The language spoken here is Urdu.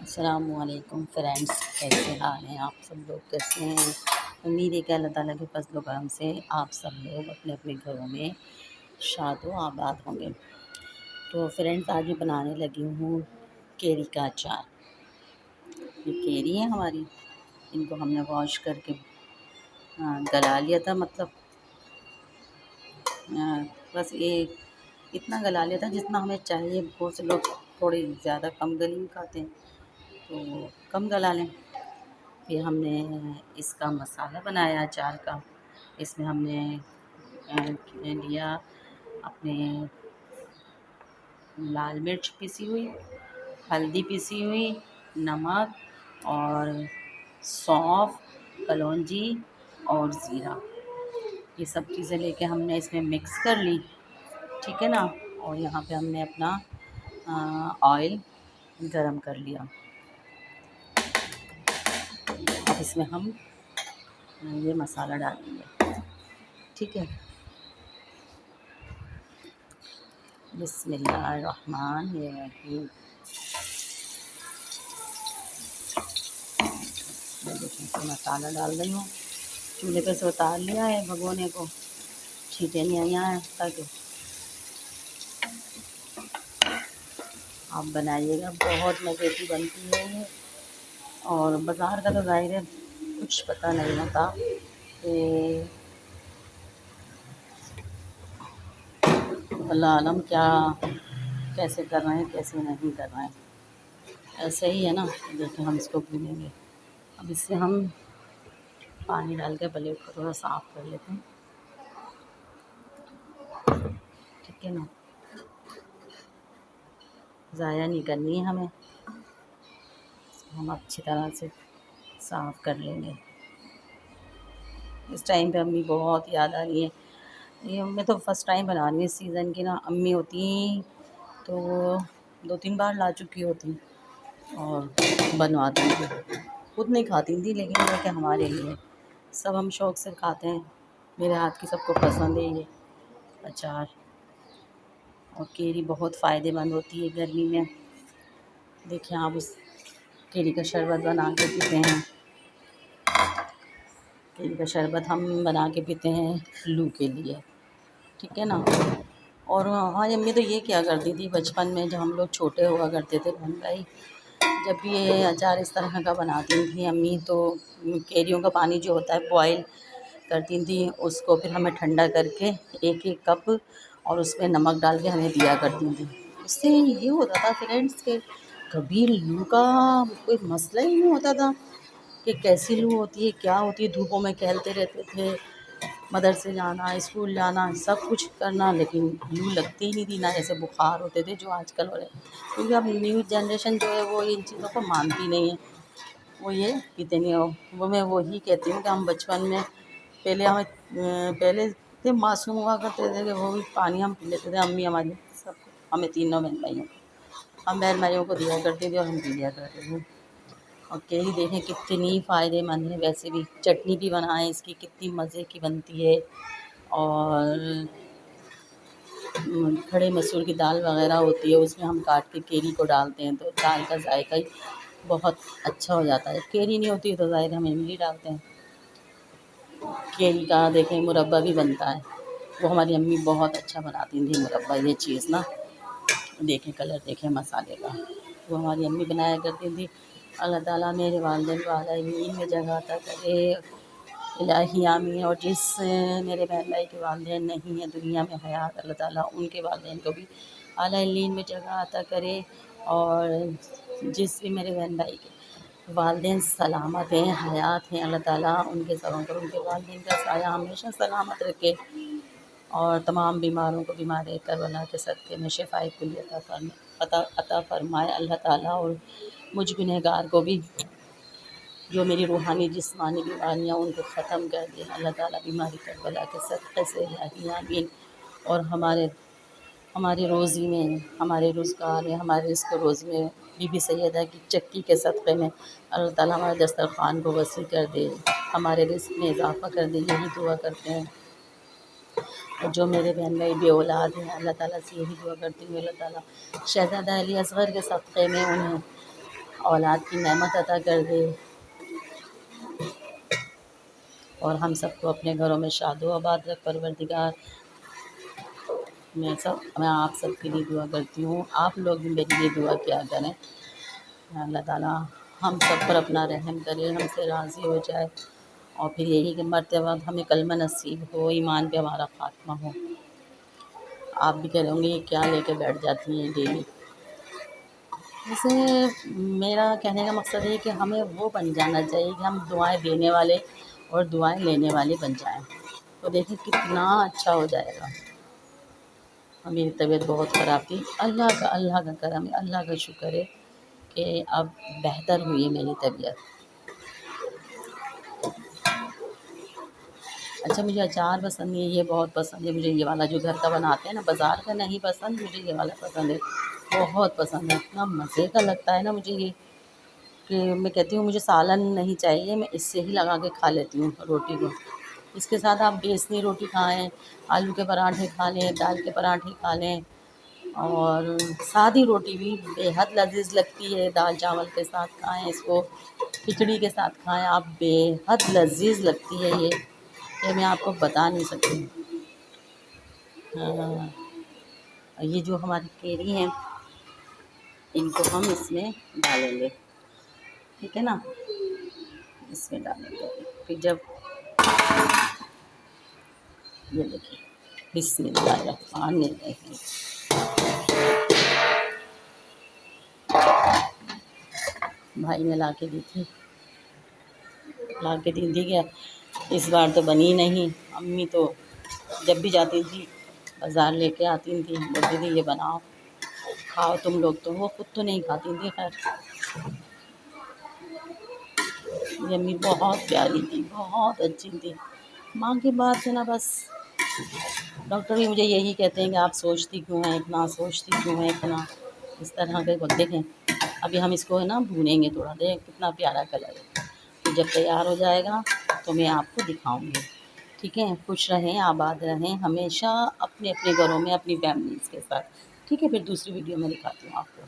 السلام علیکم فرینڈس، کیسے حال ہیں آپ سب لوگ؟ کیسے ہیں؟ امید ہے کہ اللہ تعالیٰ کے فضل و کرم سے آپ سب لوگ اپنے اپنے گھروں میں شاد و آباد ہوں گے۔ تو فرینڈس، آج میں بنانے لگی ہوں کیری کا اچار۔ یہ کیری ہے ہماری، ان کو ہم نے واش کر کے گلا لیا تھا، مطلب بس یہ اتنا گلا لیا تھا جتنا ہمیں چاہیے۔ بہت سے لوگ تھوڑی زیادہ کم گلی میں کھاتے ہیں تو کم گلا لیں۔ پھر ہم نے اس کا مسالہ بنایا اچار کا۔ اس میں ہم نے لیا اپنے لال مرچ پیسی ہوئی، ہلدی پیسی ہوئی، نمک اور سونف، کلونجی اور زیرہ، یہ سب چیزیں لے کے ہم نے اس میں مکس کر لی، ٹھیک ہے نا۔ اور یہاں پہ ہم نے اپنا آئل گرم کر لیا۔ اب اس میں ہم یہ مسالہ ڈالیں گے، ٹھیک ہے۔ بسم اللہ الرحمن الرحیم۔ دیکھیں مسالہ ڈال رہی ہوں، چولہے پہ سے اتار لیا ہے بھگونے کو، چھینٹیں نہیں آئیں تاکہ آپ بنائیے گا، بہت مزے کی بنتی ہے یہ۔ اور بازار کا تو ظاہر ہے کچھ پتہ نہیں ہوتا کہ اللہ عالم کیا کیسے کر رہے ہیں کیسے نہیں کر رہے ہیں، ایسے ہی ہے نا۔ دیکھیں ہم اس کو بھونیں گے، اب اس سے ہم پانی ڈال کے پلیٹ کو تھوڑا صاف کر لیتے ہیں، ٹھیک ہے نا۔ ضائع نہیں کرنی ہے ہمیں، ہم اچھی طرح سے صاف کر لیں گے۔ اس ٹائم پہ امی بہت یاد آ رہی ہے، یہ میں تو فرسٹ ٹائم بنا رہی ہوں اس سیزن کی نا۔ امی ہوتی تو وہ 2-3 بار لا چکی ہوتی اور بنواتی تھی، خود نہیں کھاتی تھی لیکن یہ کہ ہمارے لیے سب ہم شوق سے کھاتے ہیں، میرے ہاتھ کی سب کو پسند ہے یہ اچار۔ اور کیری بہت فائدے مند ہوتی ہے گرمی میں۔ دیکھیں آپ اس کیری کا شربت بنا کے پیتے ہیں، کیری کا شربت ہم بنا کے پیتے ہیں فلو کے لیے، ٹھیک ہے نا۔ اور ہماری امی تو یہ کیا کرتی تھی بچپن میں، جب ہم لوگ چھوٹے ہوا کرتے تھے بہن بھائی، جب بھی یہ اچار اس طرح کا بناتی تھیں امی تو کیریوں کا پانی جو ہوتا ہے بوائل کرتی تھیں، اس کو پھر ہمیں ٹھنڈا کر کے 1-1 کپ اور اس میں نمک ڈال کے ہمیں دیا کرتی تھیں۔ اس سے یہ ہوتا تھا فرینڈس کہ کبھی لو کا کوئی مسئلہ ہی نہیں ہوتا تھا کہ کیسی لو ہوتی ہے کیا ہوتی ہے۔ دھوپوں میں کھیلتے رہتے تھے، مدرسے جانا، اسکول جانا، سب کچھ کرنا، لیکن لو لگتی ہی نہیں تھی، نہ ایسے بخار ہوتے تھے جو آج کل ہو رہے ہیں۔ کیونکہ اب نیو جنریشن جو ہے وہ ان چیزوں کو مانتی نہیں ہے، وہ یہ پیتے نہیں ہو۔ وہ میں وہی کہتی ہوں کہ ہم بچپن میں پہلے تھے معصوم ہوا کرتے تھے کہ وہ بھی پانی ہم پی لیتے تھے، امی ہماری سب کو، ہمیں تینوں بہن بھائیوں کو، ہم بہن بھائیوں کو دیا کرتے تھے اور ہم پی لیا کرتے تھے۔ اور کیری دیکھیں کتنی فائدے مند ہے، ویسے بھی چٹنی بھی بنائیں اس کی کتنی مزے کی بنتی ہے۔ اور کھڑے مسور کی دال وغیرہ ہوتی ہے اس میں ہم کاٹ کے کیری کو ڈالتے ہیں تو دال کا ذائقہ ہی بہت اچھا ہو جاتا ہے۔ کیری نہیں ہوتی تو ظاہر ہم املی ڈالتے ہیں۔ کیری کا دیکھیں مربع بھی بنتا ہے، وہ ہماری امی بہت اچھا بناتی تھیں مربع، یہ چیز نا۔ دیکھیں کلر دیکھیں مسالے کا، وہ ہماری امی بنایا کرتی تھی۔ اللہ تعالیٰ میرے والدین کو اعلیٰ علم میں جگہ عطا کرے، الہی آمین۔ اور جس میرے بہن بھائی کے والدین نہیں ہیں دنیا میں حیات، اللہ تعالیٰ ان کے والدین کو بھی اعلیٰ علم میں جگہ عطا کرے۔ اور جس بھی میرے بہن بھائی کے والدین سلامت ہیں حیات ہیں، اللہ تعالیٰ ان کے سروں پر ان کے والدین کا سایہ ہمیشہ سلامت رکھے، اور تمام بیماروں کو بیمار کربلا کے صدقے میں شفائے کلی عطا فرمائے اللہ تعالیٰ۔ اور مجھ گنہگار کو بھی جو میری روحانی جسمانی بیماریاں ان کو ختم کر دے اللہ تعالیٰ، بیماری کربلا کے صدقے سے، الہی آمین۔ اور ہمارے روزی میں، ہمارے روزگار میں، ہمارے رزق و روزی میں بی بی سیدہ کی چکی کے صدقے میں اللہ تعالیٰ ہمارے دسترخوان کو وسیع کر دے، ہمارے رزق میں اضافہ کر دے، یہی دعا کرتے ہیں۔ اور جو میرے بہن بھائی بے اولاد ہیں اللہ تعالیٰ سے یہی دعا کرتی ہوں، اللہ تعالیٰ شہزادہ علی اصغر کے صدقے میں انہیں اولاد کی نعمت عطا کر دے، اور ہم سب کو اپنے گھروں میں شاد و آباد رکھ پروردگار۔ میں آپ سب کے لیے دعا کرتی ہوں، آپ لوگ بھی میرے لیے دعا کیا کریں، اللہ تعالیٰ ہم سب پر اپنا رحم کرے، ہم سے راضی ہو جائے، اور پھر یہی کہ مرتے وقت ہمیں کلمہ نصیب ہو، ایمان پہ ہمارا خاتمہ ہو۔ آپ بھی کہہ رہے ہوں گے یہ کیا لے کے بیٹھ جاتی ہیں ڈیلی۔ ویسے میرا کہنے کا مقصد یہ ہے کہ ہمیں وہ بن جانا چاہیے کہ ہم دعائیں دینے والے اور دعائیں لینے والے بن جائیں، تو دیکھیں کتنا اچھا ہو جائے گا۔ میری طبیعت بہت خراب تھی، اللہ کا کرم ہے، اللہ کا شکر ہے کہ اب بہتر ہوئی ہے میری طبیعت۔ اچھا مجھے اچار پسند نہیں ہے، یہ بہت پسند ہے مجھے، یہ والا جو گھر کا بناتے ہیں نا، بازار کا نہیں پسند مجھے، یہ والا پسند ہے، بہت پسند ہے، اتنا مزے کا لگتا ہے نا مجھے یہ کہ میں کہتی ہوں مجھے سالن نہیں چاہیے، میں اس سے ہی لگا کے کھا لیتی ہوں روٹی کو۔ اس کے ساتھ آپ بیسنی روٹی کھائیں، آلو کے پراٹھے کھا لیں، دال کے پراٹھے کھا لیں، اور سادی روٹی بھی بے حد لذیذ لگتی ہے، دال چاول کے ساتھ کھائیں اس کو، کھچڑی کے ساتھ کھائیں آپ، بے حد لذیذ لگتی ہے یہ میں آپ کو بتا نہیں سکتی۔ ہاں، یہ جو ہماری کیری ہیں ان کو ہم اس میں ڈالیں گے، ٹھیک ہے نا، اس میں ڈالیں گے، پھر جب یہ دیکھیں، بسم اللہ الرحمن الرحیم، بھائی نے لا کے دی تھی، لا کے دی تھی کہ اس بار تو بنی نہیں، امی تو جب بھی جاتی تھی بازار لے کے آتی تھیں، بولتی تھی یہ بناؤ کھاؤ تم لوگ، تو وہ خود تو نہیں کھاتی تھی، خیر یہ امی بہت پیاری تھی، بہت اچھی تھی، ماں کی بات ہے نا بس۔ ڈاکٹر بھی مجھے یہی کہتے ہیں کہ آپ سوچتی کیوں ہیں اتنا، سوچتی کیوں ہیں اتنا، اس طرح کے وقت دیکھیں۔ ابھی ہم اس کو ہے نا بھونیں گے تھوڑا، دیکھ کتنا پیارا کلر ہے، تو جب تیار ہو جائے گا تو میں آپ کو دکھاؤں گی، ٹھیک ہے۔ خوش رہیں، آباد رہیں ہمیشہ اپنے اپنے گھروں میں اپنی فیملیز کے ساتھ، ٹھیک ہے۔ پھر دوسری ویڈیو میں دکھاتی ہوں آپ کو۔